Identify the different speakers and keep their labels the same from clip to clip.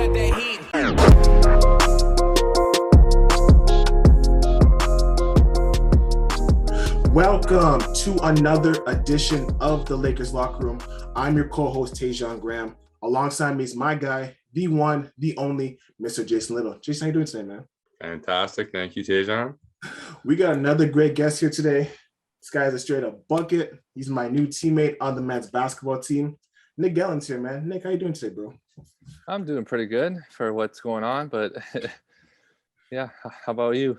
Speaker 1: got that heat.
Speaker 2: Welcome to another edition of the Lakers Locker Room. I'm your co-host, Tajon Graham. Alongside me is my guy, the one, the only, Mr. Jason Little. Jason, how you doing today, man?
Speaker 3: Fantastic. Thank you, Tajon.
Speaker 2: We got another great guest here today. This guy is a straight up bucket. He's my new teammate on the men's basketball team. Nick Gehlen's here, man. Nick, how you doing today, bro?
Speaker 4: I'm doing pretty good for what's going on, but yeah, how about you?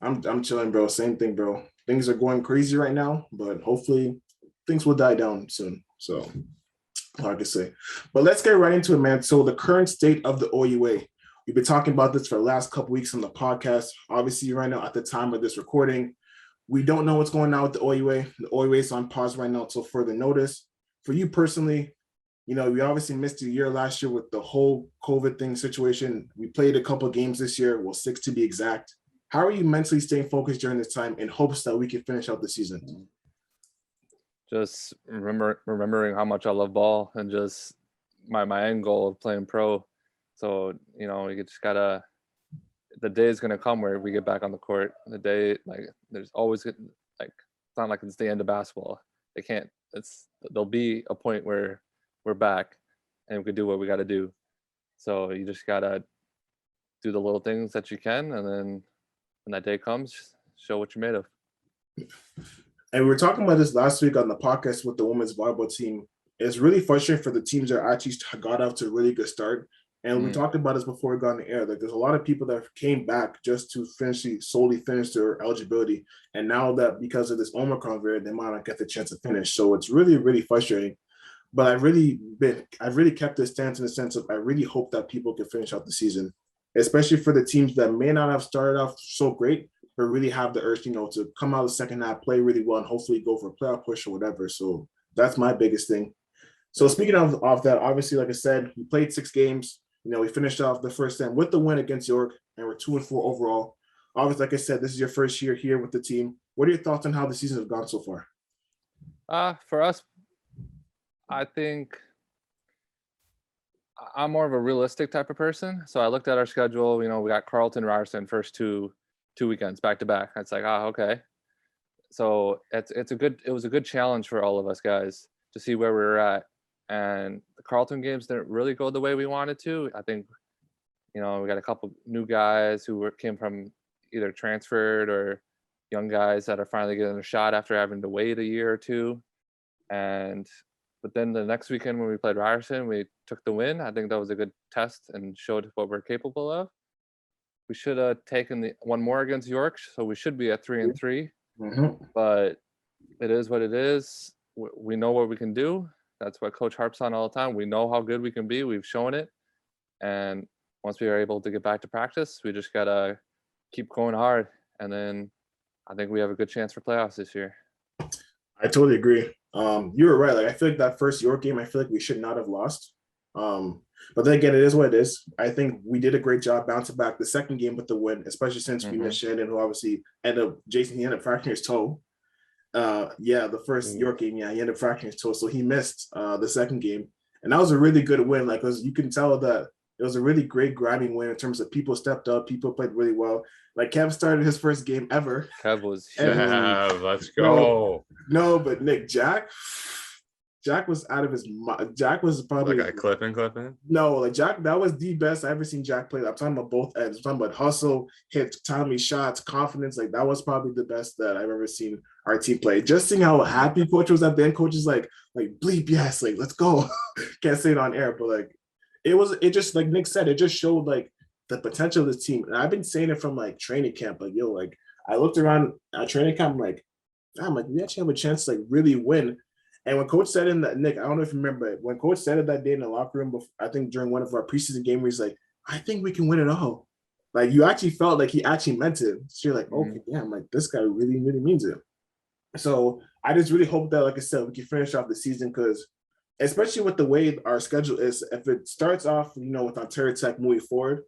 Speaker 2: I'm chilling, bro. Same thing, bro. Things are going crazy right now, but hopefully things will die down soon. So hard to say. But let's get right into it, man. So the current state of the OUA. We've been talking about this for the last couple weeks on the podcast. Obviously, right now, at the time of this recording, we don't know what's going on with the OUA. The OUA is on pause right now until further notice. For you personally, you know, we obviously missed a year last year with the whole COVID thing situation. We played a couple of games this year, well, 6 to be exact. How are you mentally staying focused during this time in hopes that we can finish out the season?
Speaker 4: Just remembering how much I love ball and just my end goal of playing pro. So, you know, you just gotta, the day is gonna come where we get back on the court. The day, like, there's always, like, it's not like it's the end of basketball. There'll be a point where we're back and we can do what we gotta do. So you just gotta do the little things that you can, and then when that day comes, show what you're made of.
Speaker 2: And we were talking about this last week on the podcast with the women's volleyball team. It's really frustrating for the teams that actually got off to a really good start. And we talked about this before we got on the air. Like, there's a lot of people that came back just to solely finish their eligibility. And now that because of this Omicron variant, they might not get the chance to finish. So it's really, really frustrating. But I've really kept this stance in the sense of I really hope that people can finish out the season, especially for the teams that may not have started off so great, but really have the urge, you know, to come out of the second half, play really well, and hopefully go for a playoff push or whatever. So that's my biggest thing. So speaking of that, obviously, like I said, we played 6 games. You know, we finished off the first time with the win against York, and we're 2-4 overall. Obviously, like I said, this is your first year here with the team. What are your thoughts on how the season has gone so far?
Speaker 4: For us, I think I'm more of a realistic type of person. So I looked at our schedule. You know, we got Carleton, Ryerson first two weekends back to back. It's like, okay. So it was a good challenge for all of us guys to see where we were at. And the Carleton games didn't really go the way we wanted to. I think, you know, we got a couple new guys who came from either transferred or young guys that are finally getting a shot after having to wait a year or two. But then the next weekend when we played Ryerson, we took the win. I think that was a good test and showed what we're capable of. We should have taken one more against York, so we should be at 3-3.
Speaker 2: Mm-hmm.
Speaker 4: But it is what it is. We know what we can do. That's what Coach harps on all the time. We know how good we can be. We've shown it. And once we are able to get back to practice, we just got to keep going hard. And then I think we have a good chance for playoffs this year.
Speaker 2: I totally agree. You were right. Like, I feel like that first York game, I feel like we should not have lost. But then again, it is what it is. I think we did a great job bouncing back the second game with the win, especially since we missed Shannon, who obviously he ended up fracturing his toe. The first York game, he ended up fracturing his toe, so he missed the second game, and that was a really good win. Like, you can tell that it was a really great grinding win in terms of people stepped up, people played really well. Like, Kev started his first game ever.
Speaker 4: Kev was
Speaker 3: let's go.
Speaker 2: No, but Nick, Jack was out of his mind. Jack was probably
Speaker 3: like a clipping.
Speaker 2: No, like Jack, that was the best I ever seen Jack play. I'm talking about both ends. I'm talking about hustle, hit, timely shots, confidence. Like, that was probably the best that I've ever seen our team play. Just seeing how happy coach was at the end. Coach is like bleep, yes, like, let's go. Can't say it on air, but like it just like Nick said, it just showed like the potential of this team. And I've been saying it from like training camp. Like, yo, like I looked around at training camp, I'm like, we actually have a chance to like really win. And when Coach said in that, Nick, I don't know if you remember it, when Coach said it that day in the locker room, I think during one of our preseason games, he's like, I think we can win it all. Like, you actually felt like he actually meant it. So you're like, okay, yeah, I'm like, this guy really, really means it. So I just really hope that, like I said, we can finish off the season, because especially with the way our schedule is, if it starts off, you know, with Ontario Tech moving forward,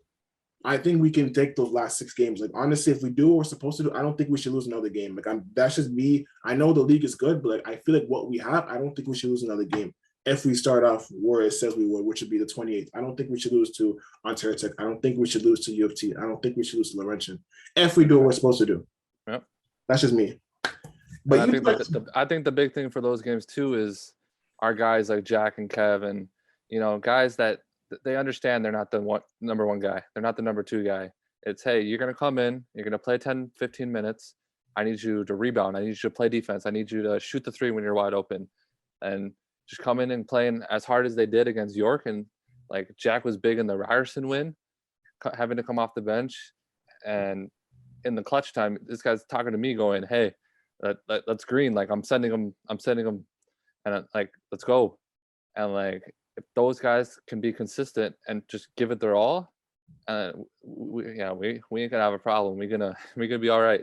Speaker 2: I think we can take those last 6 games. Like, honestly, if we do what we're supposed to do, I don't think we should lose another game. Like, that's just me. I know the league is good, but like, I feel like what we have, I don't think we should lose another game. if we start off where it says we would, which would be the 28th. I don't think we should lose to Ontario Tech. I don't think we should lose to U of T. I don't think we should lose to Laurentian if we do what we're supposed to do.
Speaker 4: Yep.
Speaker 2: That's just me.
Speaker 4: But I think the big thing for those games too is our guys like Jack and Kev and, guys that they understand they're not the number one guy. They're not the number two guy. It's, hey, you're going to come in, you're going to play 10, 15 minutes. I need you to rebound. I need you to play defense. I need you to shoot the three when you're wide open. And just come in and playing as hard as they did against York. And like Jack was big in the Ryerson win, having to come off the bench. And in the clutch time, this guy's talking to me going, hey, let's green. Like I'm sending them and like, let's go. And like, if those guys can be consistent and just give it their all, we ain't gonna have a problem. We're gonna be all right.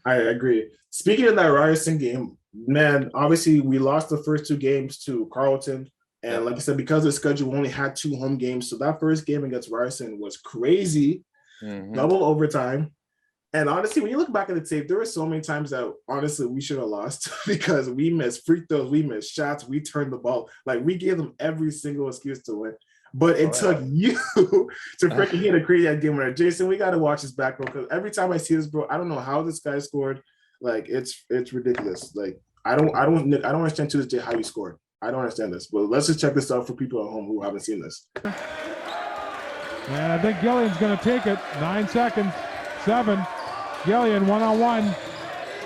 Speaker 2: I agree. Speaking of that Ryerson game, man, obviously we lost the first 2 games to Carleton. And like I said, because of the schedule, we only had 2 home games. So that first game against Ryerson was crazy. Double overtime. And honestly, when you look back at the tape, there were so many times that honestly we should have lost because we missed free throws, we missed shots, we turned the ball. Like we gave them every single excuse to win. But it took you to freaking hit a crazy game winner. Jason, we got to watch this back, bro, because every time I see this, bro, I don't know how this guy scored. Like it's ridiculous. Like I don't understand to this day how you scored. I don't understand this. But let's just check this out for people at home who haven't seen this.
Speaker 1: And I think Gillian's going to take it. 9 seconds. 7. Gillian one-on-one.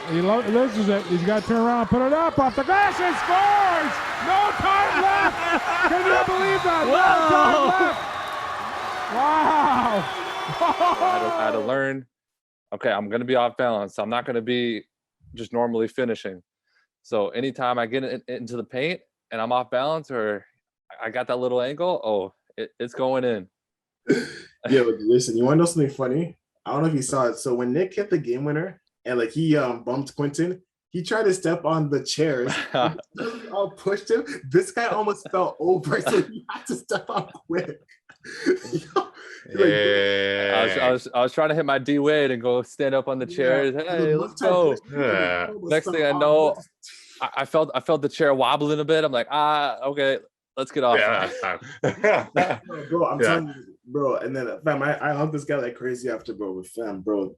Speaker 1: He loses it. He's got to turn around, put it up off the glass, and scores! No time left! Can you believe that? No time left! Wow!
Speaker 4: I had to learn, okay, I'm going to be off balance. I'm not going to be just normally finishing. So anytime I get into the paint and I'm off balance or I got that little angle, it's going in.
Speaker 2: Yeah, but listen, you want to know something funny? I don't know if you saw it. So when Nick hit the game winner and like he bumped Quentin, he tried to step on the chairs. All pushed him. This guy almost fell over, so he had to step up quick.
Speaker 4: I was trying to hit my D Wade and go stand up on the chairs. Hey, let's go. Next thing I know, I felt the chair wobbling a bit. I'm like, okay, let's get off.
Speaker 2: Bro, I'm telling you, bro. And then fam, I hugged this guy like crazy after, bro, with fam, bro.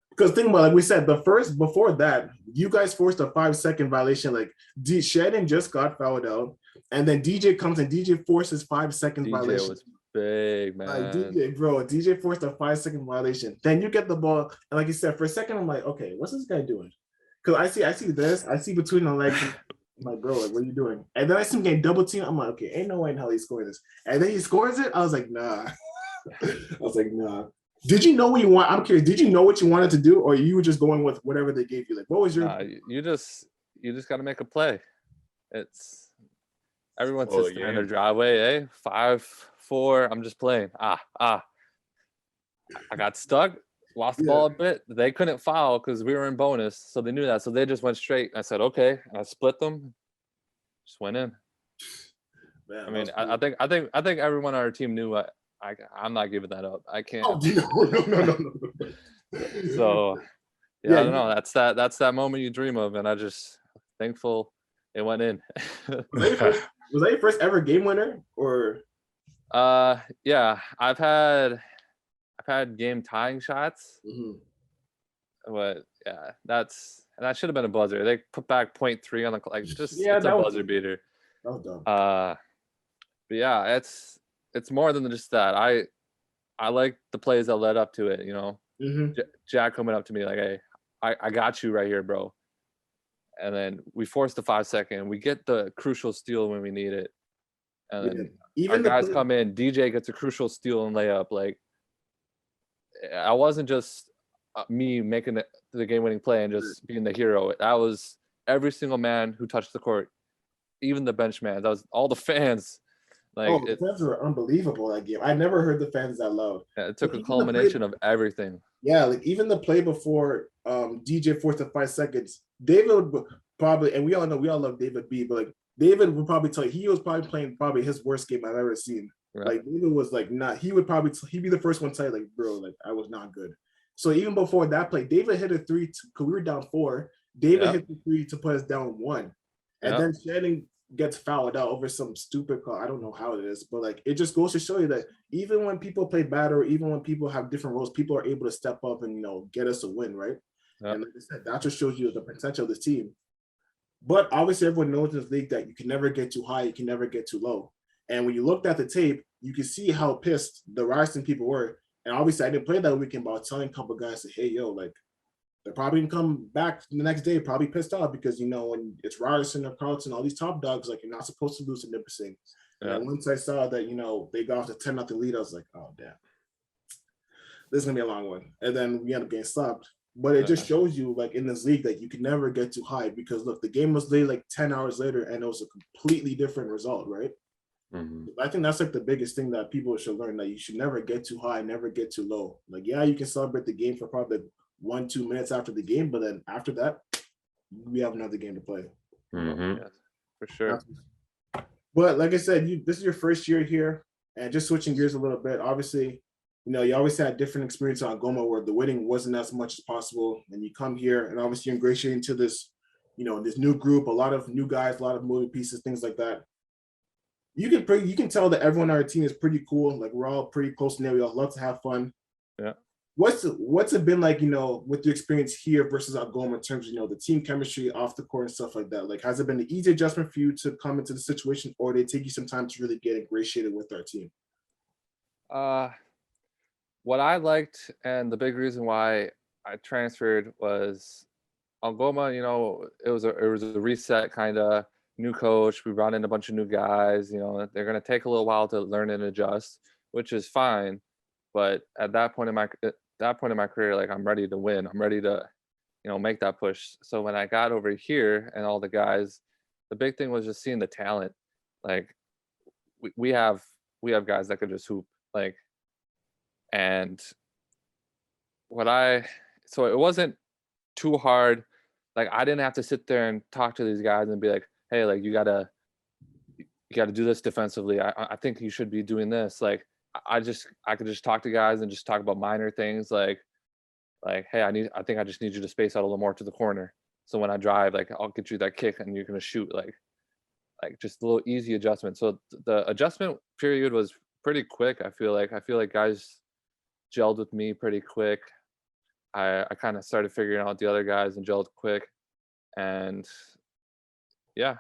Speaker 2: Because think about it, like we said, before that, you guys forced a 5-second violation. Like Shedden just got fouled out, and then DJ comes and DJ forces 5-second violation.
Speaker 4: Was big, man.
Speaker 2: Like DJ forced a 5-second violation. Then you get the ball, and like you said, for a second, I'm like, okay, what's this guy doing? Because I see this, I see between the legs. I'm like, bro, like, what are you doing? And then I see him getting double team. I'm like, okay, ain't no way in hell he's scoring this. And then he scores it. I was like, nah. Did you know what you want? I'm curious. Did you know what you wanted to do, or you were just going with whatever they gave you? Like, what was your?
Speaker 4: You just got to make a play. It's everyone sits there in their driveway. 5-4. I'm just playing. I got stuck. Lost the ball a bit. They couldn't foul because we were in bonus, so they knew that. So they just went straight. I said, okay. And I split them. Just went in. Man, I mean, I think everyone on our team knew. I'm not giving that up. I can't.
Speaker 2: Oh, no.
Speaker 4: So I don't know. That's that moment you dream of, and I just thankful it went in.
Speaker 2: Was that your first ever game winner, or?
Speaker 4: Yeah, I've had game tying shots, but yeah, that should have been a buzzer. They put back 0.3 on the it's a buzzer beater.
Speaker 2: That was dumb.
Speaker 4: But yeah, it's more than just that. I like the plays that led up to it. Jack coming up to me like, hey, I got you right here, bro. And then we force the 5-second. We get the crucial steal when we need it. And then even our guys come in. DJ gets a crucial steal and layup. Like, I wasn't just me making the game-winning play and just being the hero. That was every single man who touched the court, even the bench man. That was all the fans. Like,
Speaker 2: the fans were unbelievable that game. I never heard the fans that loud.
Speaker 4: Yeah, it took a culmination of everything.
Speaker 2: Yeah, like even the play before DJ forced the 5 seconds, David would probably, and we all love David B, but like David would probably tell you he was probably playing his worst game I've ever seen. Right. Like David was like not. He'd be the first one to tell you like, bro, like I was not good. So even before that play, David hit a 3 because we were down 4. David hit the 3 to put us down 1, and then Shannon gets fouled out over some stupid call. I don't know how it is, but like it just goes to show you that even when people play bad or even when people have different roles, people are able to step up and get us a win, right?
Speaker 4: Yep.
Speaker 2: And like I said, that just shows you the potential of this team. But obviously, everyone knows in this league that you can never get too high, you can never get too low. And when you looked at the tape, you can see how pissed the Ryerson people were. And obviously, I didn't play that weekend, but I was telling a couple guys, hey, yo, like, they're probably gonna come back the next day, probably pissed off because when it's Ryerson or Carlton, all these top dogs, like you're not supposed to lose to Nipissing. Yeah. And once I saw that, they got off the 10-0 lead, I was like, oh damn, this is gonna be a long one. And then we end up getting stopped. But it just shows you, like in this league, that you can never get too high because look, the game was played like 10 hours later, and it was a completely different result, right? Mm-hmm. I think that's like the biggest thing that people should learn, that you should never get too high, never get too low. Like, yeah, you can celebrate the game for probably 1-2 minutes after the game, but then after that, we have another game to play.
Speaker 4: Mm-hmm. Yeah, for sure.
Speaker 2: But like I said, this is your first year here, and just switching gears a little bit. Obviously, you always had different experience on Goma where the winning wasn't as much as possible, and you come here and obviously you ingratiate into this, this new group, a lot of new guys, a lot of moving pieces, things like that. You can tell that everyone on our team is pretty cool. Like we're all pretty close knit. We all love to have fun.
Speaker 4: Yeah.
Speaker 2: What's it been like, with your experience here versus Algoma in terms of, the team chemistry off the court and stuff like that? Like, has it been an easy adjustment for you to come into the situation, or did it take you some time to really get ingratiated with our team?
Speaker 4: What I liked and the big reason why I transferred was Algoma, it was a reset, kind of new coach. We brought in a bunch of new guys, they're going to take a little while to learn and adjust, which is fine. But at that point in my career, like I'm ready to win. I'm ready to, make that push. So when I got over here and all the guys, the big thing was just seeing the talent. Like we have guys that could just hoop, like, and so it wasn't too hard. Like I didn't have to sit there and talk to these guys and be like, hey, like you gotta do this defensively. I think you should be doing this. Like I could just talk to guys and just talk about minor things like, hey, I think I just need you to space out a little more to the corner. So when I drive, like I'll get you that kick and you're gonna shoot, like just a little easy adjustment. So the adjustment period was pretty quick. I feel like guys gelled with me pretty quick. I kind of started figuring out the other guys and gelled quick. And yeah.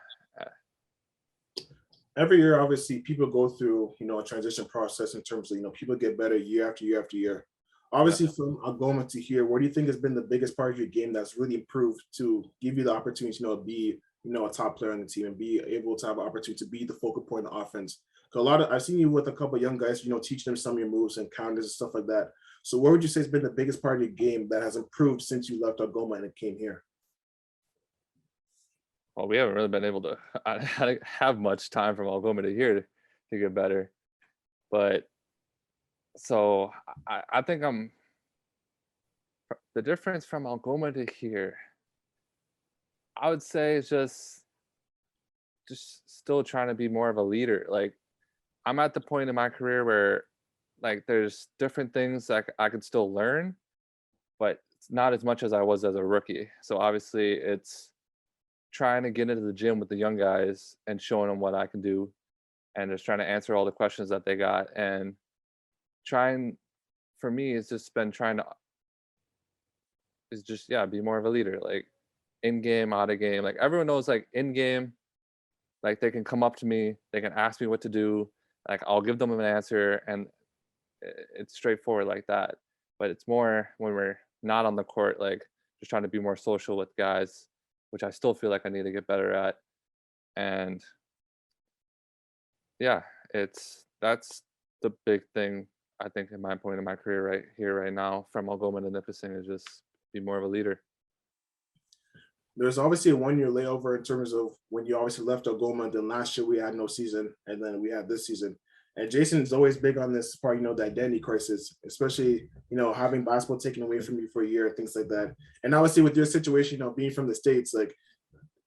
Speaker 2: Every year, obviously, people go through, a transition process in terms of, people get better year after year after year. Obviously, from Algoma to here, what do you think has been the biggest part of your game that's really improved to give you the opportunity to be, a top player on the team and be able to have an opportunity to be the focal point of offense? Because I've seen you with a couple of young guys, teach them some of your moves and counters and stuff like that. So what would you say has been the biggest part of your game that has improved since you left Algoma and it came here?
Speaker 4: Well, we haven't really been able to have much time from Algoma to here to get better. But so I think the difference from Algoma to here, I would say is just still trying to be more of a leader. Like I'm at the point in my career where like there's different things that I could still learn, but it's not as much as I was as a rookie. So obviously it's trying to get into the gym with the young guys and showing them what I can do and just trying to answer all the questions that they got. And for me, it's just been be more of a leader, like in game, out of game. Like everyone knows, like in game, like they can come up to me, they can ask me what to do, like I'll give them an answer, and it's straightforward like that. But it's more when we're not on the court, like just trying to be more social with guys, which I still feel like I need to get better at. And yeah, that's the big thing I think in my point in my career right here, right now, from Algoma to Nipissing, is just be more of a leader.
Speaker 2: There's obviously a 1-year layover in terms of when you obviously left Algoma. Then last year we had no season, and then we had this season. And Jason's always big on this part, the identity crisis, especially, having basketball taken away from you for a year, things like that. And obviously with your situation, being from the States, like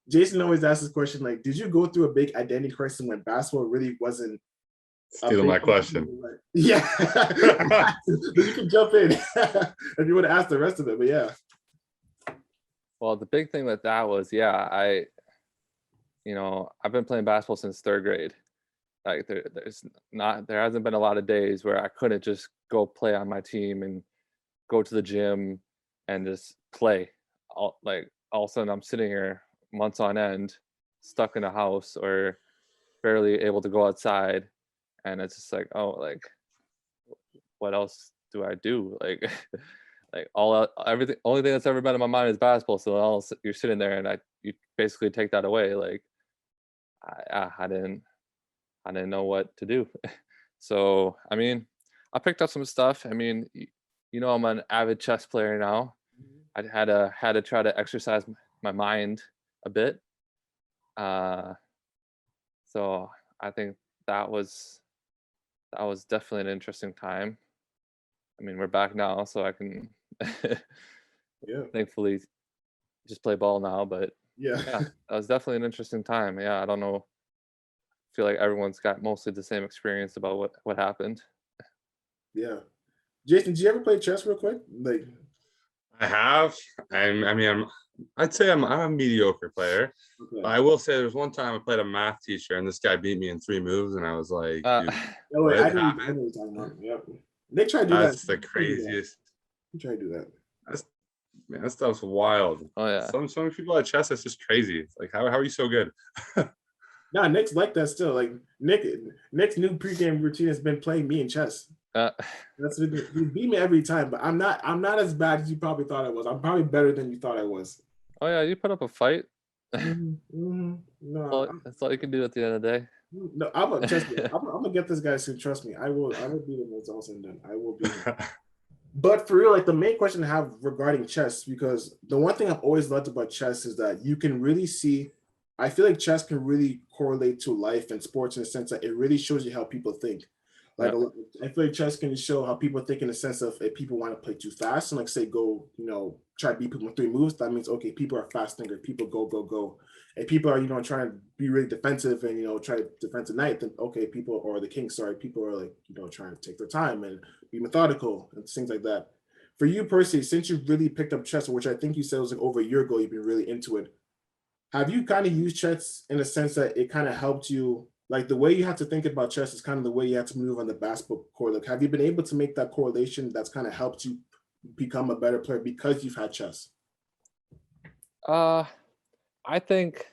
Speaker 2: Jason always asks this question, like, did you go through a big identity crisis when basketball really wasn't
Speaker 3: stealing my question?
Speaker 2: Yeah. You can jump in if you want to ask the rest of it, but yeah.
Speaker 4: Well, the big thing with that was, I've been playing basketball since third grade. Like there hasn't been a lot of days where I couldn't just go play on my team and go to the gym and just play. All of a sudden I'm sitting here months on end, stuck in a house or barely able to go outside, and it's just like, oh, like what else do I do? Like everything, only thing that's ever been in my mind is basketball. So you're sitting there and you basically take that away. Like I didn't know what to do. So I mean, I picked up some stuff. I mean, I'm an avid chess player now. I had to try to exercise my mind a bit. So I think that was definitely an interesting time. I mean, we're back now, so I can
Speaker 2: Yeah.
Speaker 4: thankfully just play ball now. But
Speaker 2: Yeah.
Speaker 4: yeah, that was definitely an interesting time. Yeah, I don't know. I feel like everyone's got mostly the same experience about what happened.
Speaker 2: Yeah. Jason, did you ever play chess real quick? Like,
Speaker 3: I have. I'd say I'm a mediocre player.
Speaker 2: okay.
Speaker 3: But I will say there's one time I played a math teacher and this guy beat me in 3 moves, and I was like, dude,
Speaker 2: Oh, wait,
Speaker 3: what
Speaker 2: I know
Speaker 3: happened?
Speaker 2: what you're talking about. Yep. They try to do that.
Speaker 3: That's the craziest.
Speaker 2: They try to do that.
Speaker 3: Man, that stuff's wild.
Speaker 4: Oh yeah.
Speaker 3: Some people at chess, that's just crazy. It's like, how are you so good?
Speaker 2: Nah, Nick's like that still. Like Nick's new pregame routine has been playing me in chess. He beat me every time, but I'm not as bad as you probably thought I was. I'm probably better than you thought I was.
Speaker 4: Oh yeah, you put up a fight.
Speaker 2: No,
Speaker 4: That's all you can do at the end of the day.
Speaker 2: no, trust me. I'm gonna get this guy soon. Trust me, I will beat him when it's all said and done. I will beat him. But for real, like the main question I have regarding chess, because the one thing I've always loved about chess is that you can really see. I feel like chess can really correlate to life and sports in the sense that it really shows you how people think. Like
Speaker 4: Yeah.
Speaker 2: I feel like chess can show how people think in the sense of if people want to play too fast and like say go, try to beat people in 3 moves, that means okay, people are fast thinkers, people go. And people are, trying to be really defensive and try to defend tonight, then okay, people or the king, sorry, people are like, trying to take their time and be methodical and things like that. For you personally, since you've really picked up chess, which I think you said was like over a year ago, you've been really into it. Have you kind of used chess in a sense that it kind of helped you, like the way you have to think about chess is kind of the way you have to move on the basketball court? Like, have you been able to make that correlation that's kind of helped you become a better player because you've had chess?
Speaker 4: I think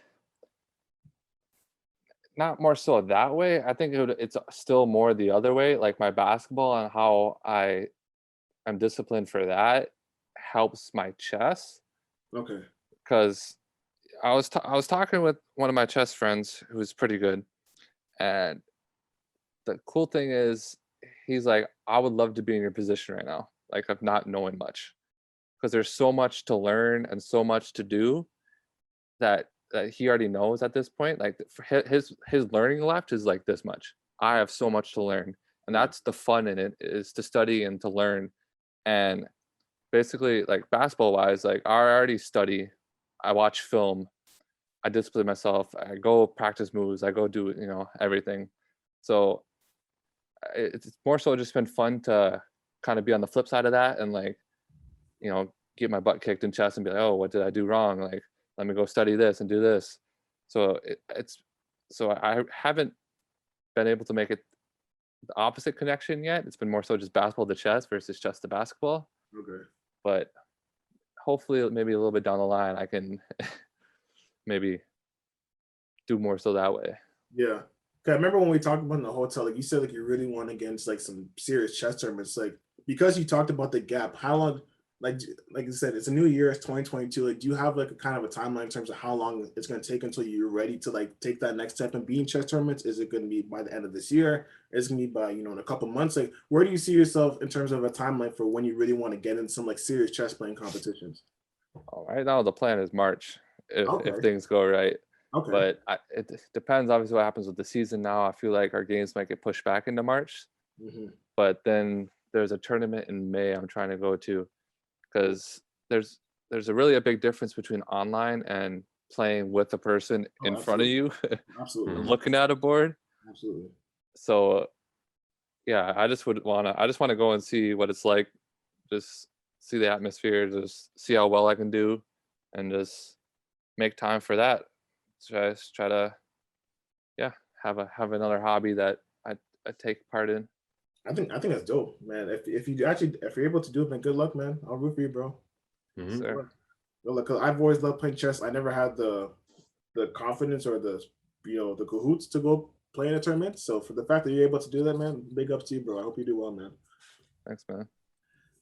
Speaker 4: not more so that way. I think it's still more the other way. Like my basketball and how I'm disciplined for that helps my chess.
Speaker 2: Okay.
Speaker 4: Because I was talking with one of my chess friends who's pretty good, and the cool thing is he's like, I would love to be in your position right now, like of not knowing much, because there's so much to learn and so much to do that he already knows at this point. Like for his learning left is like this much. I have so much to learn, and that's the fun in it, is to study and to learn. And basically, like basketball wise, like I already study, I watch film, I discipline myself, I go practice moves, I go do everything. So it's more so just been fun to kind of be on the flip side of that and like get my butt kicked in chess and be like, oh, what did I do wrong? Like, let me go study this and do this. So so I haven't been able to make it the opposite connection yet. It's been more so just basketball to chess versus chess to basketball.
Speaker 2: Okay.
Speaker 4: But hopefully maybe a little bit down the line I can maybe do more so that way.
Speaker 2: Yeah. I remember when we talked about in the hotel, like you said, like you really want against like some serious chess tournaments. Like because you talked about the gap, how long, like you said, it's a new year, it's 2022. Like, do you have like a kind of a timeline in terms of how long it's going to take until you're ready to like take that next step and be in chess tournaments? Is it going to be by the end of this year? Is it going to be by in a couple months? Like, where do you see yourself in terms of a timeline for when you really want to get in some like serious chess playing competitions?
Speaker 4: Right now the plan is March if things go right.
Speaker 2: Okay.
Speaker 4: But it depends obviously what happens with the season now. I feel like our games might get pushed back into March.
Speaker 2: Mm-hmm.
Speaker 4: But then there's a tournament in May I'm trying to go to, because there's a big difference between online and playing with a person in front of you.
Speaker 2: Absolutely.
Speaker 4: Looking at a board.
Speaker 2: Absolutely.
Speaker 4: So yeah, I just want to go and see what it's like, just see the atmosphere, just see how well I can do, and just make time for that. try to have another hobby that I take part in.
Speaker 2: I think that's dope, man. If you're able to do it, man, good luck, man. I'll root for you, bro.
Speaker 3: Mhm.
Speaker 4: Sure.
Speaker 2: Good luck. 'Cause I've always loved playing chess. I never had the confidence or the the cahoots to go play in a tournament. So for the fact that you're able to do that, man, big ups to you, bro. I hope you do well, man.
Speaker 4: Thanks, man.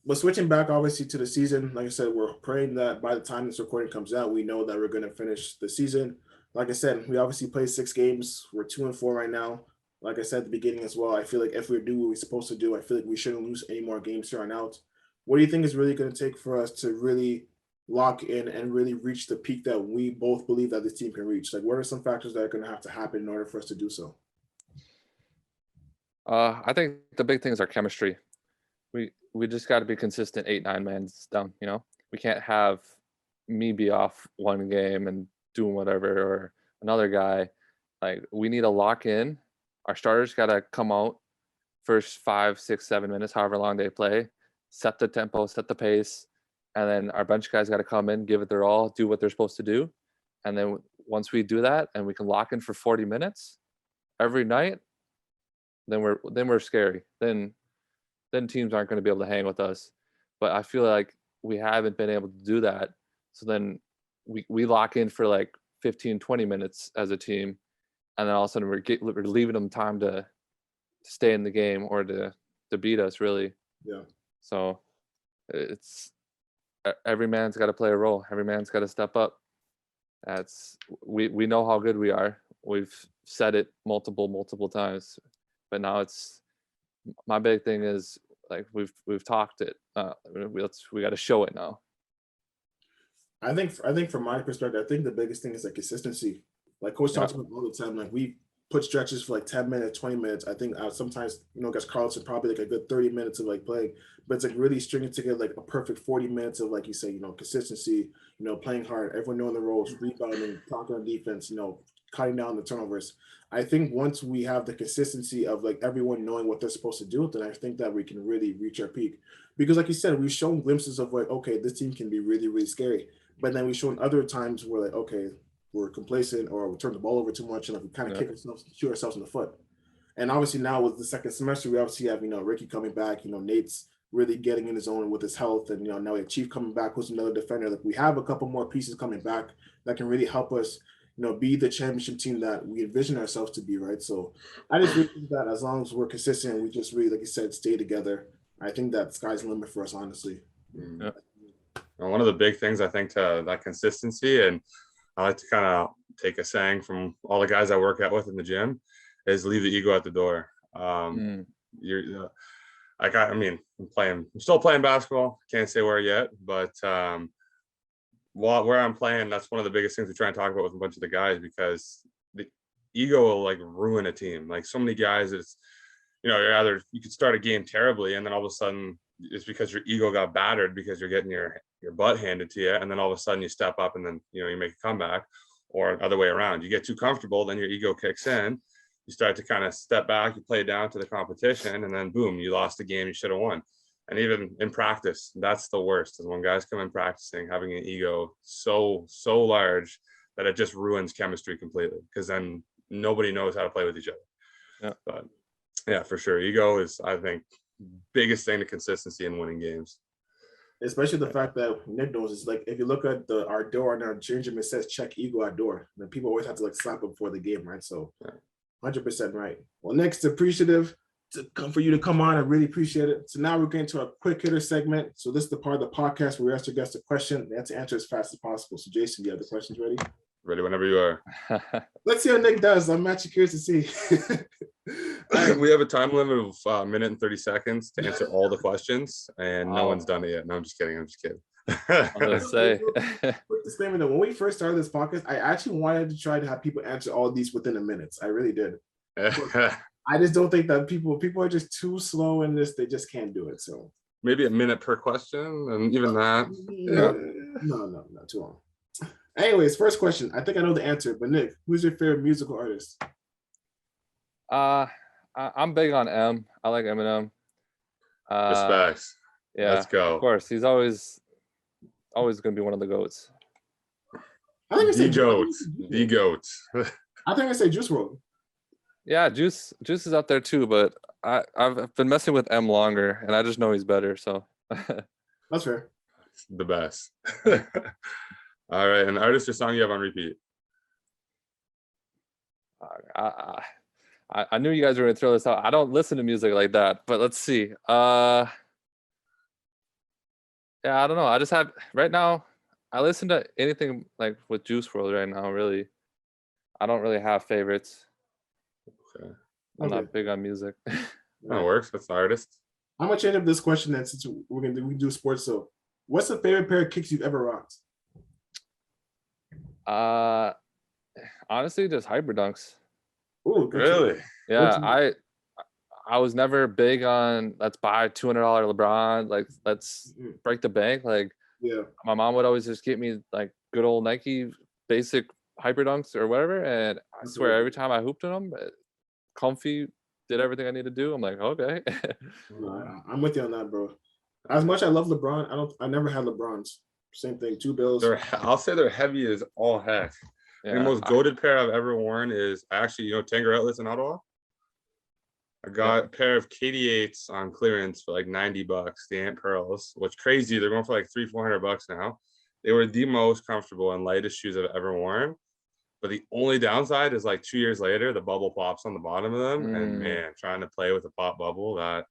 Speaker 2: But switching back, obviously, to the season, like I said, we're praying that by the time this recording comes out, we know that we're going to finish the season. Like I said, we obviously played 6 games. We're 2-4 right now. Like I said at the beginning as well, I feel like if we do what we're supposed to do, I feel like we shouldn't lose any more games here on out. What do you think is really going to take for us to really lock in and really reach the peak that we both believe that this team can reach? Like, what are some factors that are going to have to happen in order for us to do so?
Speaker 4: I think the big thing is our chemistry. We just got to be consistent 8-9 man down. We can't have me be off one game and doing whatever, or another guy. Like, we need to lock in. Our starters got to come out first 5, 6, 7 minutes, however long they play, set the tempo, set the pace, and then our bench guys got to come in, give it their all, do what they're supposed to do, and then once we do that and we can lock in for 40 minutes every night, then we're scary. Then teams aren't going to be able to hang with us. But I feel like we haven't been able to do that. So then we lock in for like 15, 20 minutes as a team, and then all of a sudden we're leaving them time to stay in the game or to beat us, really.
Speaker 2: Yeah.
Speaker 4: So it's every man's got to play a role. Every man's got to step up. We know how good we are. We've said it multiple times, but now it's my big thing is, like, we've talked it. We got to show it now.
Speaker 2: I think from my perspective, I think the biggest thing is like consistency. Like Coach talks about all the time. Like, we put stretches for like 10 minutes, 20 minutes. I think sometimes, against Carlson, probably like a good 30 minutes of like playing, but it's like really stringing together like a perfect 40 minutes of, like you say, consistency, playing hard, everyone knowing the roles, rebounding, talking on defense, cutting down the turnovers. I think once we have the consistency of like everyone knowing what they're supposed to do, then I think that we can really reach our peak. Because like you said, we've shown glimpses of like, okay, this team can be really, really scary. But then we've shown other times where like, okay, we're complacent or we turn the ball over too much and like we kind of shoot ourselves in the foot. And obviously now with the second semester, we obviously have, Ricky coming back, Nate's really getting in his own with his health. And, now we have Chief coming back, who's another defender. Like, we have a couple more pieces coming back that can really help us, be the championship team that we envision ourselves to be, right? So I just really think that as long as we're consistent, we just really, like you said, stay together. I think that sky's the limit for us, honestly.
Speaker 3: Yeah. Well, one of the big things I think to that consistency, and I like to kind of take a saying from all the guys I work out with in the gym, is leave the ego at the door. You're I'm still playing basketball. Can't say where yet, but where I'm playing, that's one of the biggest things we try and talk about with a bunch of the guys, because the ego will like ruin a team. Like, so many guys, it's you could start a game terribly, and then all of a sudden it's because your ego got battered because you're getting your butt handed to you, and then all of a sudden you step up and then you make a comeback, or other way around. You get too comfortable, then your ego kicks in. You start to kind of step back, you play down to the competition, and then boom, you lost the game you should have won. And even in practice, that's the worst, is when guys come in practicing having an ego so large that it just ruins chemistry completely, because then nobody knows how to play with each other.
Speaker 4: Yeah.
Speaker 3: But yeah, for sure, ego is, I think, biggest thing to consistency in winning games.
Speaker 2: Especially the fact that Nick knows, is like, if you look at our door and our change room, it says check ego at door. And people always have to like slap it before the game, right? So 100% right. Well, next, appreciative for you to come on. I really appreciate it. So now we're getting to a quick hitter segment. So this is the part of the podcast where we ask our guests a question. They have to answer as fast as possible. So Jason, do you have the questions ready?
Speaker 3: Ready whenever you are.
Speaker 2: Let's see how Nick does. I'm actually curious to see.
Speaker 3: We have a time limit of 1 minute and 30 seconds to answer all the questions, and no one's done it yet. No, I'm just kidding.
Speaker 4: I was gonna say.
Speaker 2: Quick disclaimer though, when we first started this podcast, I actually wanted to try to have people answer all these within a minute. I really did. I just don't think that people are just too slow in this. They just can't do it. So
Speaker 3: maybe a minute per question, and even that.
Speaker 2: No, not too long. Anyways, first question. I think I know the answer, but Nick, who's your favorite musical artist?
Speaker 4: I'm big on M. I like Eminem.
Speaker 3: Respects.
Speaker 4: Yeah,
Speaker 3: let's go.
Speaker 4: Of course, he's always gonna be one of the GOATs.
Speaker 2: I think I
Speaker 3: The
Speaker 2: said
Speaker 3: goat. The goat.
Speaker 2: I think I say Juice WRLD.
Speaker 4: Yeah, Juice is up there too, but I've been messing with M longer, and I just know he's better. So
Speaker 2: That's fair.
Speaker 3: The best. All right, an artist or song you have on repeat?
Speaker 4: I knew you guys were gonna throw this out. I don't listen to music like that, but let's see. Yeah, I don't know. I just have right now. I listen to anything like with Juice WRLD right now. Really, I don't really have favorites.
Speaker 3: Okay.
Speaker 4: I'm
Speaker 2: Okay.
Speaker 4: not big on music.
Speaker 3: That works. That's the artist.
Speaker 2: I'm gonna change up this question then since we do sports. So, what's the favorite pair of kicks you've ever rocked?
Speaker 4: Honestly, just Hyper Dunks.
Speaker 2: Oh,
Speaker 3: Really?
Speaker 4: Yeah, I was never big on let's buy $200 LeBron, like let's break the bank. Like
Speaker 2: Yeah.
Speaker 4: my mom would always just get me like good old Nike basic Hyper Dunks or whatever, and I swear every time I hooped in them, comfy, did everything I need to do. I'm like, okay.
Speaker 2: No, I'm with you on that, bro. As much I love LeBron, I never had LeBrons. Same thing, 2 bills.
Speaker 3: I'll say they're heavy as all heck.
Speaker 4: Yeah,
Speaker 3: The most goated pair I've ever worn is actually, Tanger Outlets in Ottawa. I got a pair of KD8s on clearance for like $90, the Ant Pearls, which crazy. They're going for like $300-400 now. They were the most comfortable and lightest shoes I've ever worn. But the only downside is like 2 years later, the bubble pops on the bottom of them. And man, trying to play with a pop bubble, that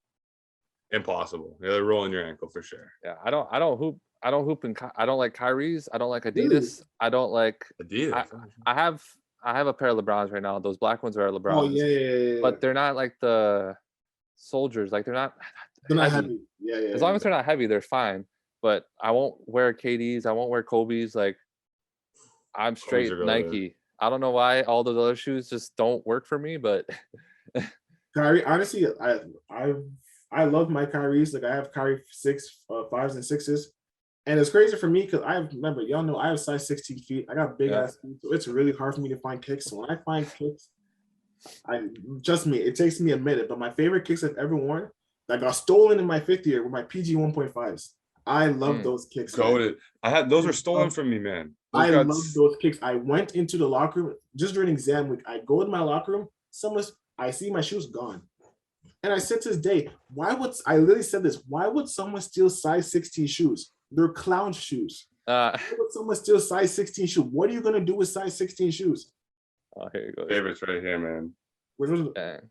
Speaker 3: impossible. They're rolling your ankle for sure.
Speaker 4: Yeah, I don't hoop. I don't hoop in. I don't like Kyrie's. I don't like Adidas.
Speaker 2: Really?
Speaker 4: I don't like
Speaker 3: Adidas.
Speaker 4: I have a pair of LeBrons right now. Those black ones are LeBrons.
Speaker 2: Oh yeah.
Speaker 4: But they're not like the soldiers. Like they're not
Speaker 2: heavy. Yeah.
Speaker 4: As long as they're not heavy, they're fine. But I won't wear KDs. I won't wear Kobe's. Like I'm straight Nike. I don't know why all those other shoes just don't work for me. But
Speaker 2: Kyrie, honestly, I love my Kyries. Like I have Kyrie 5s and 6s. And it's crazy for me because remember, y'all know I have size 16 feet. I got big ass feet, so it's really hard for me to find kicks. So when I find kicks, trust me, it takes me a minute. But my favorite kicks I've ever worn that got stolen in my 5th year were my PG 1.5s. I love those kicks.
Speaker 3: Goated. Those were stolen from me, man.
Speaker 2: I love those kicks. I went into the locker room just during exam week. I go to my locker room, I see my shoes gone. And I said to this day, I literally said this, why would someone steal size 16 shoes? They're clown shoes. Why would someone steal size 16 shoes? What are you going to do with size 16 shoes?
Speaker 4: Oh, here you go.
Speaker 3: Favorites right here, man.
Speaker 4: The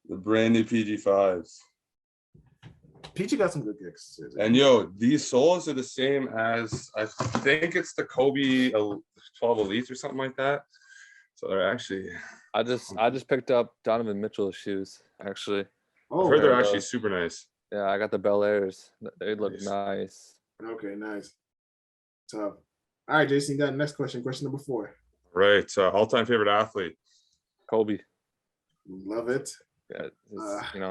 Speaker 3: brand new PG5s.
Speaker 2: PG got some good kicks.
Speaker 3: And these soles are the same as, I think it's the Kobe 12 Elites or something like that. So they're actually.
Speaker 4: I just picked up Donovan Mitchell's shoes, actually.
Speaker 3: I've heard they're actually super nice.
Speaker 4: Yeah, I got the Bel Airs. They look nice.
Speaker 2: Okay, nice. Tough. All right, Jason, you got the next question. Question number 4.
Speaker 3: Right. All-time favorite athlete.
Speaker 4: Kobe.
Speaker 2: Love it.
Speaker 4: Yeah,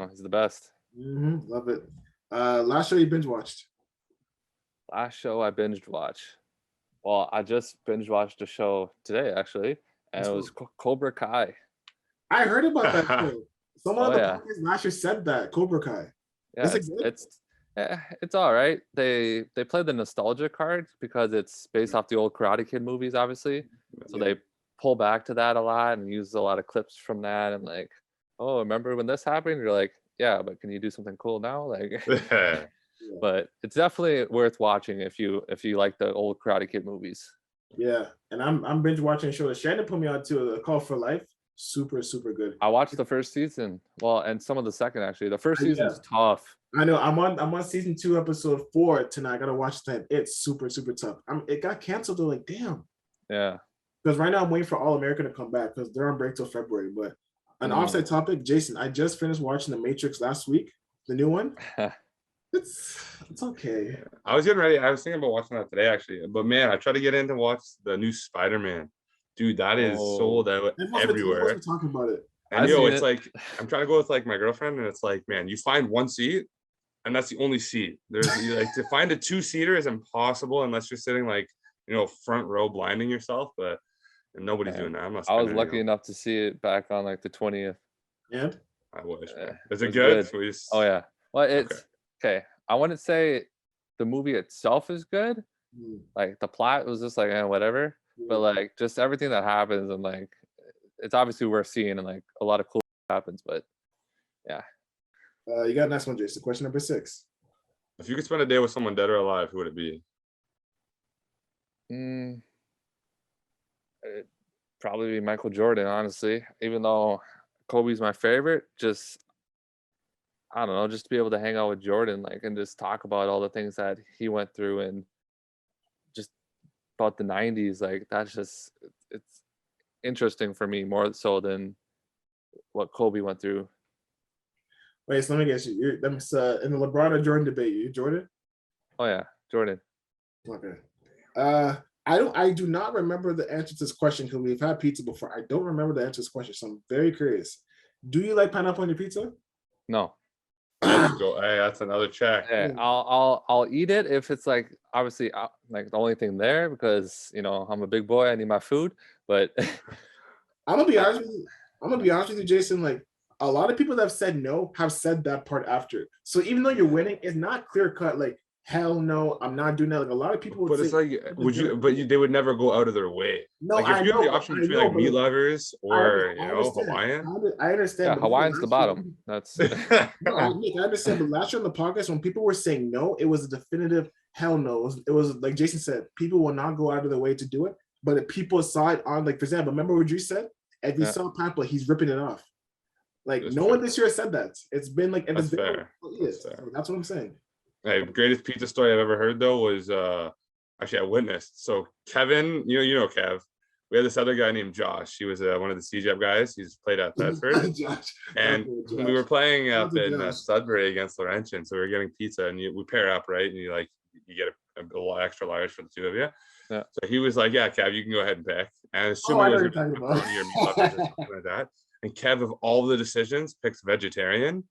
Speaker 4: he's the best.
Speaker 2: Love it. Last show you binge watched?
Speaker 4: Last show I binged watched. Well, I just binge watched a show today, actually, and it was Cobra Kai. I
Speaker 2: heard about that show. Someone on the podcast last year said that Cobra Kai.
Speaker 4: Yeah, it's all right. They play the nostalgia card because it's based off the old Karate Kid movies, obviously. So they pull back to that a lot and use a lot of clips from that and like, oh, remember when this happened? You're like, yeah, but can you do something cool now? Like, but it's definitely worth watching if you like the old Karate Kid movies.
Speaker 2: Yeah, and I'm binge watching a show that Shannon put me on to, A Call for Life. Super good.
Speaker 4: I watched the first season, and some of the second actually. The first season is tough.
Speaker 2: I know. I'm on season 2, episode 4 tonight. I gotta watch that. It's super tough. It got canceled. They're like, damn.
Speaker 4: Yeah. Because
Speaker 2: right now I'm waiting for All American to come back because they're on break till February. But an offside topic, Jason. I just finished watching The Matrix last week, the new one. It's okay.
Speaker 3: I was getting ready. I was thinking about watching that today, actually. But man, I tried to get in to watch the new Spider-Man. Dude, that is sold out everywhere.
Speaker 2: Talking about it.
Speaker 3: And it's like I'm trying to go with like my girlfriend, and it's like, man, you find one seat, and that's the only seat. There's like to find a 2-seater is impossible unless you're sitting like front row blinding yourself. But nobody's doing that.
Speaker 4: I was lucky enough to see it back on like the 20th.
Speaker 2: Yeah,
Speaker 3: I wish. Is it good?
Speaker 4: Oh yeah. Well, it's okay. I wouldn't say the movie itself is good. Like the plot was just like whatever. but like just everything that happens, and like it's obviously worth seeing, and like a lot of cool happens. But yeah.
Speaker 2: You got next one, Jason. Question number 6.
Speaker 3: If you could spend a day with someone dead or alive, who would it be?
Speaker 4: It'd probably be Michael Jordan, honestly. Even though Kobe's my favorite, just I don't know, just to be able to hang out with Jordan, like, and just talk about all the things that he went through, and just about the '90s, like that's just it's interesting for me more so than what Kobe went through.
Speaker 2: Wait, so let me guess you. In the LeBron or Jordan debate, you Jordan?
Speaker 4: Oh yeah, Jordan.
Speaker 2: Okay. I do not remember the answer to this question because we've had pizza before. I don't remember the answer to this question, so I'm very curious. Do you like pineapple on your pizza?
Speaker 4: No.
Speaker 3: Go, hey, that's another check.
Speaker 4: Yeah, I'll eat it if it's like obviously like the only thing there, because you know I'm a big boy, I need my food. But
Speaker 2: I'm gonna be honest with you. Jason. Like a lot of people that have said no have said that part after. So even though you're winning, it's not clear cut. Like hell no, I'm not doing that. Like a lot of people would
Speaker 3: But it's
Speaker 2: say,
Speaker 3: like, would you? But they would never go out of their way.
Speaker 2: no,
Speaker 3: like
Speaker 2: I
Speaker 3: if you have
Speaker 2: know,
Speaker 3: the option between like meat lovers or you know Hawaiian.
Speaker 2: I understand.
Speaker 4: yeah,
Speaker 2: but
Speaker 4: Hawaiian's the bottom. That's
Speaker 2: no, I understand. But last year on the podcast, when people were saying no, it was a definitive hell no. It was like Jason said, people will not go out of their way to do it. But if people saw it on, like for example, remember what Drew said? If you saw Papa, he's ripping it off. Like
Speaker 3: That's
Speaker 2: no
Speaker 3: true.
Speaker 2: one this year said that. It's been like, and
Speaker 3: That's
Speaker 2: it's been
Speaker 3: fair.
Speaker 2: like, yes, that's what I'm saying.
Speaker 3: Hey, greatest pizza story I've ever heard though was actually I witnessed. So Kevin, you know Kev. We had this other guy named Josh. He was one of the CJAP guys. He's played at Bedford.
Speaker 2: Josh.
Speaker 3: And
Speaker 2: Josh.
Speaker 3: we were playing up in
Speaker 2: Josh.
Speaker 3: Sudbury against Laurentian. So we were getting pizza, and we pair up, right? And you get a little extra large for the two of you.
Speaker 4: Yeah.
Speaker 3: So he was like, "Yeah, Kev, you can go ahead and pick." And assuming
Speaker 2: I know
Speaker 3: it
Speaker 2: you're
Speaker 3: was
Speaker 2: talking about.
Speaker 3: your meat lovers or something like that. And Kev, of all the decisions, picks vegetarian.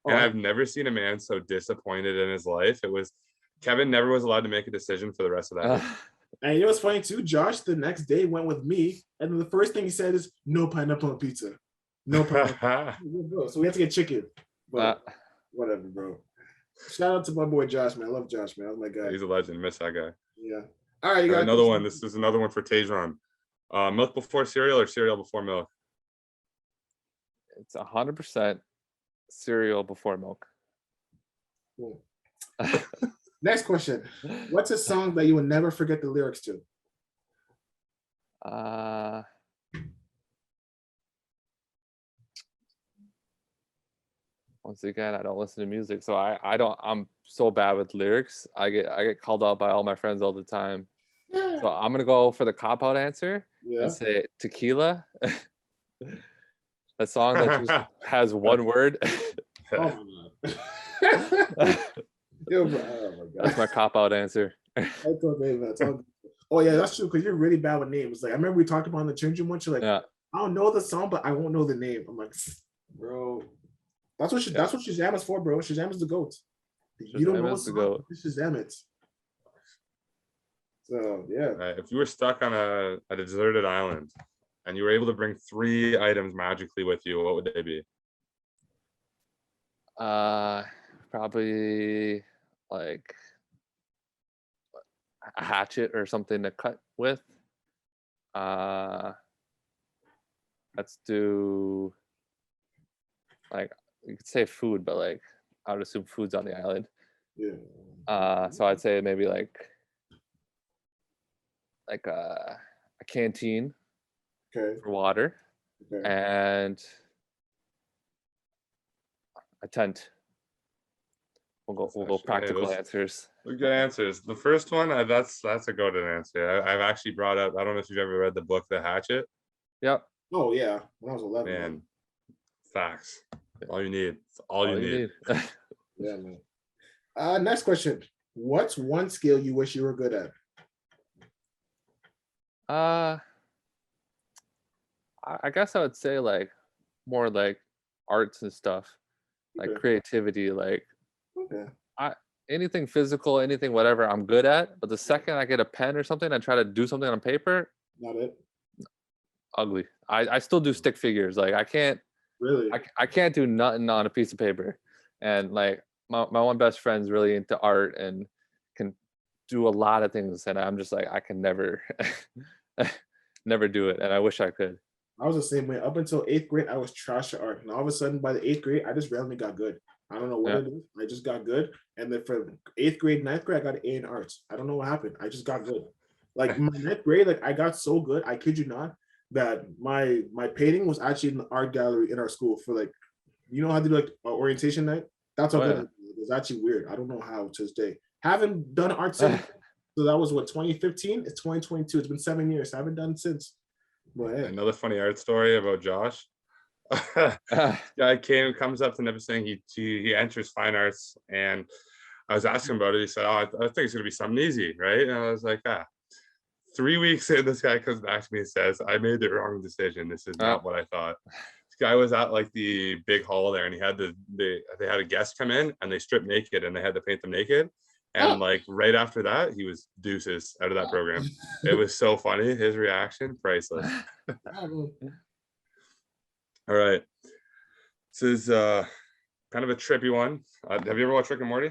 Speaker 3: And I've never seen a man so disappointed in his life. It was Kevin never was allowed to make a decision for the rest of that day.
Speaker 2: And you know what's funny too? Josh the next day went with me, and then the first thing he said is no pineapple on pizza. No pineapple. So we had to get chicken. But whatever, bro. Shout out to my boy Josh, man. I love Josh, man. That's my guy.
Speaker 3: He's a legend. Miss that guy.
Speaker 2: Yeah. All right, you got
Speaker 3: another one. This is another one for Tejon. Milk before cereal or cereal before milk?
Speaker 4: It's 100% cereal before milk.
Speaker 2: Cool. Next question. What's a song that you will never forget the lyrics to?
Speaker 4: Once again, I don't listen to music, so I'm so bad with lyrics. I get called out by all my friends all the time. So I'm gonna go for the cop-out answer and say tequila. A song that just has one word.
Speaker 2: Oh my god. Oh my god.
Speaker 4: That's my cop-out answer.
Speaker 2: That's okay, man. It's all good. Oh yeah, that's true, because you're really bad with names. Like I remember we talked about in the changing room once. You're like, I don't know the song, but I won't know the name. I'm like, bro. That's what Shazam is for, bro. Shazam is the GOAT. You don't know what's the GOAT. Shazam it. So yeah.
Speaker 3: If you were stuck on a deserted island and you were able to bring 3 items magically with you, what would they be?
Speaker 4: Probably like a hatchet or something to cut with. Let's do like, you could say food, but like I would assume food's on the island.
Speaker 2: Yeah.
Speaker 4: So I'd say maybe like a canteen for water and a tent. We'll go practical answers.
Speaker 3: Good answers. The first one, that's a golden answer. I've actually brought up. I don't know if you've ever read the book The Hatchet.
Speaker 4: Yep.
Speaker 2: Oh yeah, when I was 11.
Speaker 3: Man, facts. All you need. It's all you need.
Speaker 2: Yeah, man. Next question. What's one skill you wish you were good at?
Speaker 4: I guess I would say like more like arts and stuff, like creativity, like anything physical, anything whatever I'm good at. But the second I get a pen or something and try to do something on paper,
Speaker 2: not it.
Speaker 4: Ugly. I still do stick figures. Like I can't
Speaker 2: really.
Speaker 4: I can't do nothing on a piece of paper. And like my one best friend's really into art and can do a lot of things, and I'm just like I can never. never do it, and I wish I could.
Speaker 2: I was the same way. Up until 8th grade, I was trash at art. And all of a sudden, by the 8th grade, I just randomly got good. I don't know what it is. I just got good. And then for 8th grade, 9th grade, I got an A in arts. I don't know what happened. I just got good. Like my 9th grade, like I got so good, I kid you not, that my painting was actually in the art gallery in our school for like, you know how to do like orientation night? That's how good it was. Actually weird. I don't know how to this day. Haven't done art since. So that was what, 2015? It's 2022. It's been 7 years. I haven't done since. But hey.
Speaker 3: Another funny art story about Josh. Guy comes up to Nicholas saying he enters fine arts, and I was asking about it. He said, "Oh, I think it's gonna be something easy, right?" And I was like, 3 weeks in, this guy comes back to me and says, "I made the wrong decision. This is not what I thought." This guy was at like the big hall there, and he had they had a guest come in, and they stripped naked, and they had to paint them naked. And like right after that, he was deuces out of that program. It was so funny. His reaction, priceless. All right. This is kind of a trippy one. Have you ever watched Rick and Morty?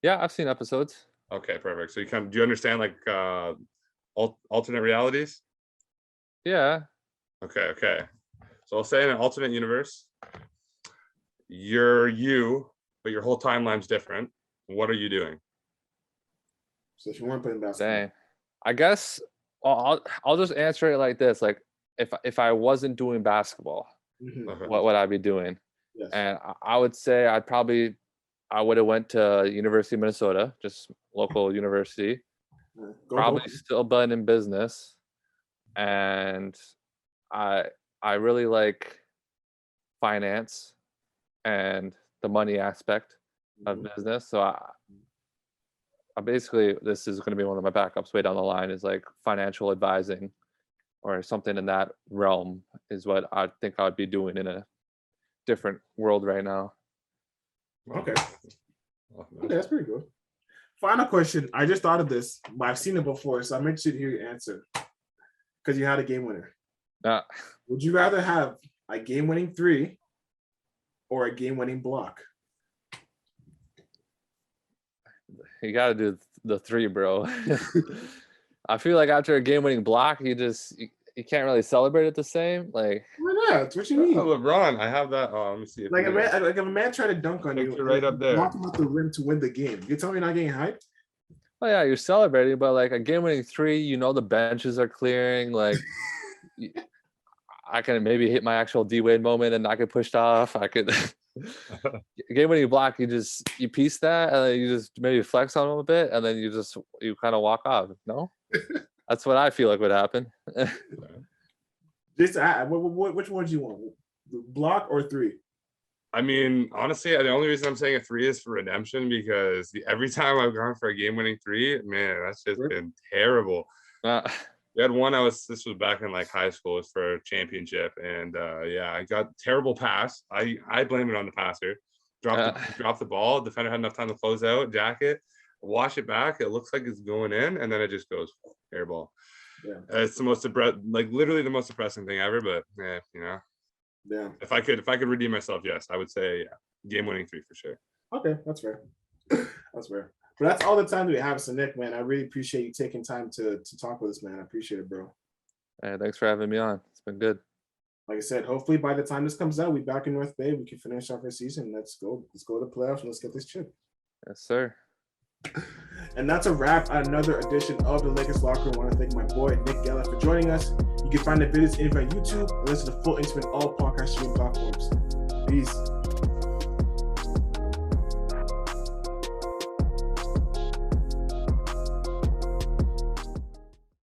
Speaker 4: Yeah, I've seen episodes.
Speaker 3: Okay, perfect. So do you understand like alternate realities?
Speaker 4: Yeah.
Speaker 3: Okay. So I'll say in an alternate universe, you're you, but your whole timeline's different. What are you doing?
Speaker 2: So if you weren't playing basketball,
Speaker 4: Dang. I guess I'll just answer it like this: like if I wasn't doing basketball, what would I be doing?
Speaker 2: Yes.
Speaker 4: And I would say I would have went to University of Minnesota, just local university. Probably still been in business, and I really like finance and the money aspect of business. So I basically, this is going to be one of my backups way down the line, is like financial advising or something in that realm is what I think I would be doing in a different world right now.
Speaker 2: Okay, that's pretty good. Final question. I just thought of this, but I've seen it before, so I'm interested to hear your answer because you had a game winner. Would you rather have a game-winning 3 or a game-winning block?
Speaker 4: You got to do the 3, bro. I feel like after a game-winning block, you can't really celebrate it the same. Like,
Speaker 2: why not? What you mean?
Speaker 3: LeBron, I have that. Oh, let me see. If
Speaker 2: if a man tried to dunk on you,
Speaker 3: right up there,
Speaker 2: walk him up the rim to win the game. You tell me you're not getting hyped?
Speaker 4: Oh yeah, you're celebrating, but like a game-winning 3, the benches are clearing. Like, I can maybe hit my actual D-Wade moment and not get pushed off. I could. Game-winning block, you piece that, and then you just maybe flex on them a bit, and then you kind of walk off. No, that's what I feel like would happen.
Speaker 2: Which one do you want? Block or 3?
Speaker 3: I mean, honestly, the only reason I'm saying a 3 is for redemption, because every time I've gone for a game-winning 3, man, that's just been terrible. We had one. This was back in like high school. It was for a championship, and I got terrible pass. I blame it on the passer. Dropped the ball. Defender had enough time to close out, jacket, wash it back. It looks like it's going in, and then it just goes airball. Yeah, it's the most literally the most depressing thing ever. But yeah. If I could redeem myself, yes, I would say game-winning 3 for sure.
Speaker 2: Okay, that's fair. That's fair. But that's all the time we have. So Nick, man, I really appreciate you taking time to talk with us, man. I appreciate it, bro.
Speaker 4: Hey, thanks for having me on. It's been good.
Speaker 2: Like I said, hopefully by the time this comes out, we're back in North Bay. We can finish off our season. Let's go to the playoffs and let's get this chip.
Speaker 4: Yes, sir.
Speaker 2: And that's a wrap on another edition of the Lakers Locker Room. I want to thank my boy Nick Gehlen for joining us. You can find the videos in on YouTube and listen to full interview on all podcast streaming platforms. Peace.